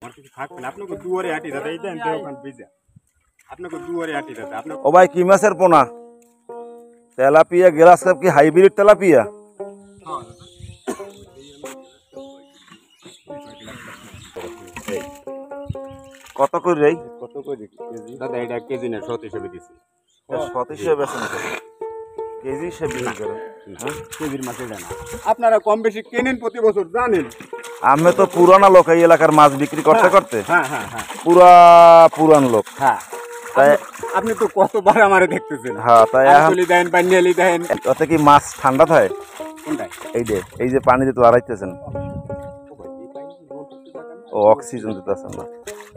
আমার কিছু থাকবে না আপনাকে দুয়ারে আটি দাদা এই দেন ওখান ভিজা আপনাকে দুয়ারে আটি দাদা আপনাকে ও ভাই কি মাছের পোনা? তেলাপিয়া গ্লাস কাপ কি হাইব্রিড তেলাপিয়া? কত করে রে? কত করে কেজি দাদা এটা কেজি না 100 হিসেবে দিছি। 100 হিসেবে বেচেন কেজি হিসেবে বিক্রি করেন? কেজির মাছ এটা না আপনারা কম বেশি কেনেন প্রতি বছর জানেন। আমি তো পুরানা লোক এই এলাকার মাছ বিক্রি করতে করতে। হ্যাঁ হ্যাঁ হ্যাঁ পুরান লোক। হ্যাঁ তাই আপনি তো কতবার আমারে দেখতেছেন। হ্যাঁ তাই আঙ্গুলি দেন বানিয়ালি দেন। ওতে কি মাছ ঠান্ডা থাকে? কোনটাই এই যে পানিতে তো আড়াইতেছেন ও অক্সিজেন দিতেছেন না।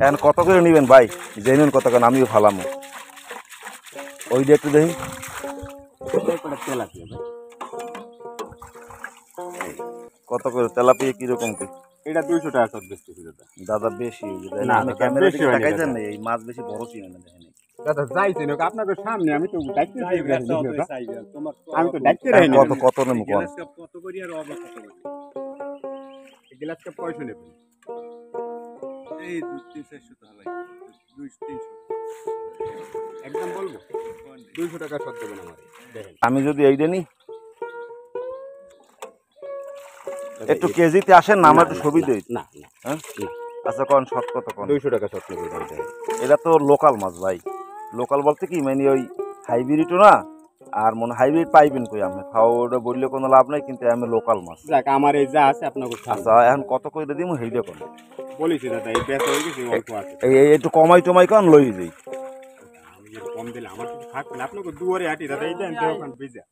এখন কত করে নিবেন ভাই? জেনুন কত কেন আমিও ফালামো ওইটা একটু দেখি। কত করে তেলাপিয়া কিরকম কি? এটা 200 টাকা সব বেচতেছি দাদা। দাদা বেশি না, আমি দাদা, ক্যামেরা বেশি দিকে হয়নি তাকাইছেন দাদা। না, এই মাছ বেশি বড় চিনে না দেখেন। দাদা যাইছেন আপনাদের সামনে আমি তো ডাকতে আমি তো ডাকতে রাখিনি। কত নেবো কোন? কত করি আর অবা কত করি গ্লাস কাপ পয়সা নেবেন এই 200-400 টাকা ভাই 200-300 একদম বলবো 200 টাকা সব দেবেন আমারে দেখেন। আমি যদি এইটা নি একটু কেজিতে আসেন না, আমার একটু সুবিধা হইতো। না না হ্যাঁ আচ্ছা কোন শত কত কোন? 200 টাকা সব নেবেন। এটা তো লোকাল মাছ ভাই। লোকাল বলতে কি মানে ওই হাইব্রিডও না, আর মনে হাইব্রিড পাইবেন কই? আমি খাওয়া ওটা বললে কোনো লাভ নাই, কিন্তু আমি লোকাল মাছ। যাক আমার এই যা আছে আপনাকে আচ্ছা এখন কত করে দিমু হেইটা কোন? বলিছি দাদা এই বেচা হয়ে গেছে অল্প আছে। এই একটু কমাই টমাই কোন লই যাই। আমি এর কম দিলে আমার কিছু থাকবে না আপনাকে দুয়ারে আটি দাদা এই দেন ওখান ভিজা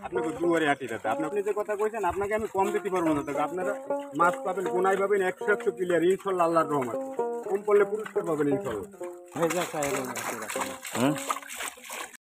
আপনাকে দুয়ারে আটি দাদা আপনি যে কথা কইছেন আপনাকে আমি কম দিতে পারবো না দাদা। আপনারা মাছ পাবেন গোনাই পাবেন 100 ক্লিয়ার ইনশাআল্লাহ আল্লাহর রহমতে। কম পড়লে পুরস্কার পাবেন ইনশাআল্লাহ। হুম